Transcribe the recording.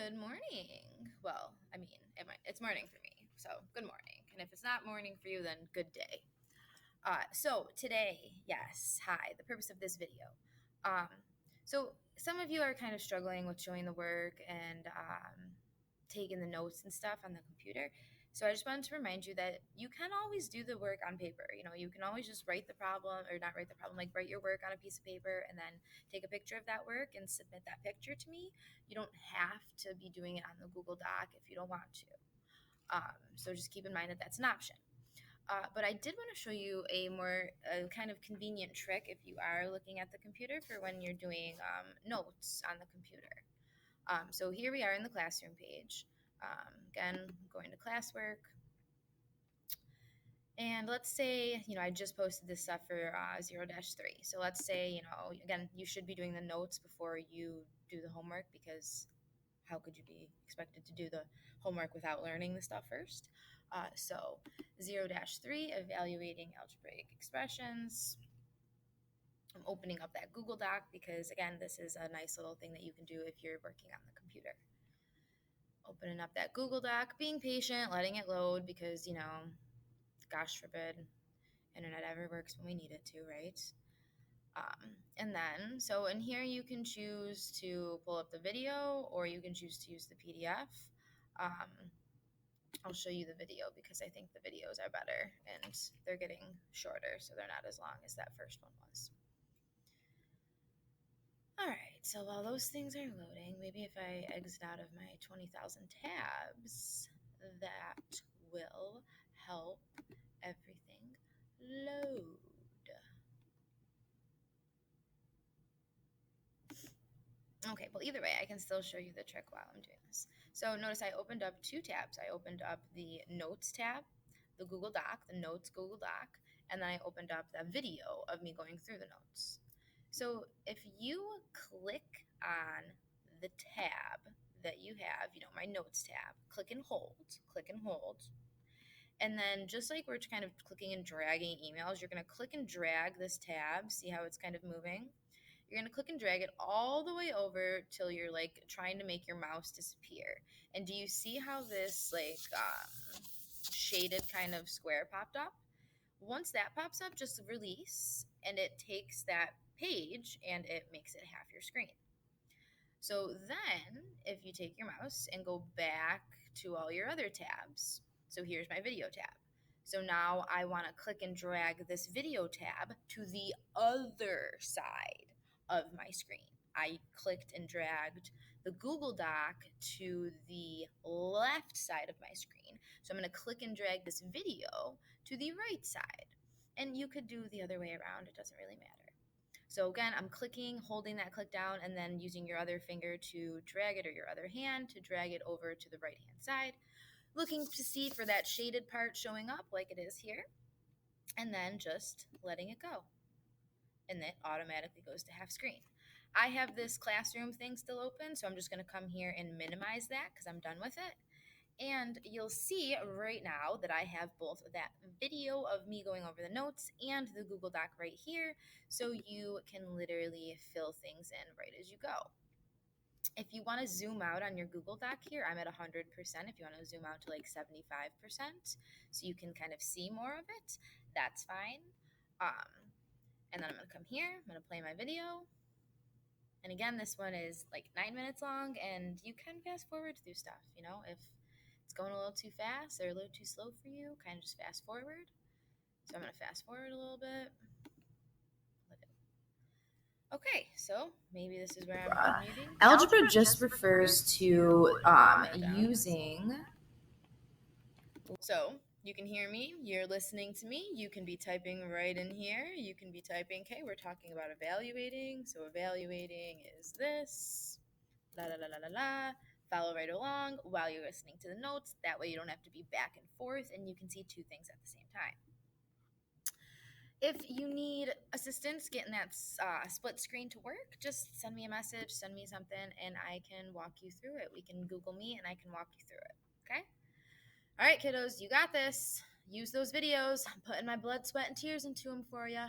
Good morning. Well, I mean, it's morning for me, so good morning. And if it's not morning for you, then good day. So today, yes, hi, the purpose of this video. Um, so some of you are kind of struggling with showing the work and taking the notes and stuff on the computer. So I just wanted to remind you that you can always do the work on paper. You can always just write the problem, or not write the problem, like write your work on a piece of paper and then take a picture of that work and submit that picture to me. You don't have to be doing it on the Google Doc if you don't want to. So just keep in mind that that's an option. But I did want to show you a more kind of convenient trick if you are looking at the computer for when you're doing notes on the computer. So here we are in the classroom page. Again, going to classwork. And let's say, I just posted this stuff for 0-3. So let's say, again, you should be doing the notes before you do the homework, because how could you be expected to do the homework without learning the stuff first? So 0-3, evaluating algebraic expressions. I'm opening up that Google Doc because, again, this is a nice little thing that you can do if you're working on the computer. Opening up that Google Doc, being patient, letting it load because, gosh forbid, internet ever works when we need it to, right? And then, so in here you can choose to pull up the video, or you can choose to use the PDF. I'll show you the video because I think the videos are better and they're getting shorter, so they're not as long as that first one was. All right, so while those things are loading, maybe if I exit out of my 20,000 tabs, that will help everything load. Okay, well, either way, I can still show you the trick while I'm doing this. So notice I opened up two tabs. I opened up the Notes tab, the Google Doc, the Notes Google Doc, and then I opened up the video of me going through the notes. So if you click on the tab that you have, my Notes tab, click and hold, and then just like we're kind of clicking and dragging emails, you're going to click and drag this tab. See how it's kind of moving? You're going to click and drag it all the way over till you're like trying to make your mouse disappear. And do you see how this shaded kind of square popped up? Once that pops up, just release, and it takes that page and it makes it half your screen. So then if you take your mouse and go back to all your other tabs, so here's my video tab. So now I want to click and drag this video tab to the other side of my screen. I clicked and dragged the Google Doc to the left side of my screen. So I'm going to click and drag this video to the right side. And you could do the other way around. It doesn't really matter. So again, I'm clicking, holding that click down, and then using your other finger to drag it, or your other hand to drag it over to the right-hand side, looking to see for that shaded part showing up like it is here, and then just letting it go. And it automatically goes to half screen. I have this classroom thing still open, so I'm just going to come here and minimize that because I'm done with it. And you'll see right now that I have both that video of me going over the notes and the Google Doc right here, so you can literally fill things in right as you go. If you want to zoom out on your Google Doc here, I'm at 100%. If you want to zoom out to like 75%, so you can kind of see more of it, that's fine. And then I'm going to come here, I'm going to play my video. And again, this one is like 9 minutes long, and you can fast forward through stuff, if it's going a little too fast or a little too slow for you, kind of just fast forward. So I'm going to fast forward a little bit. Okay, so maybe this is where I'm muting. Algebra just refers to using. So you can hear me, you're listening to me, you can be typing right in here, you can be typing, okay, we're talking about evaluating, so evaluating is this, la la la la la la. Follow right along while you're listening to the notes. That way you don't have to be back and forth, and you can see two things at the same time. If you need assistance getting that split screen to work, just send me a message, send me something, and I can walk you through it. We can Google me, and I can walk you through it, okay? All right, kiddos, you got this. Use those videos. I'm putting my blood, sweat, and tears into them for you.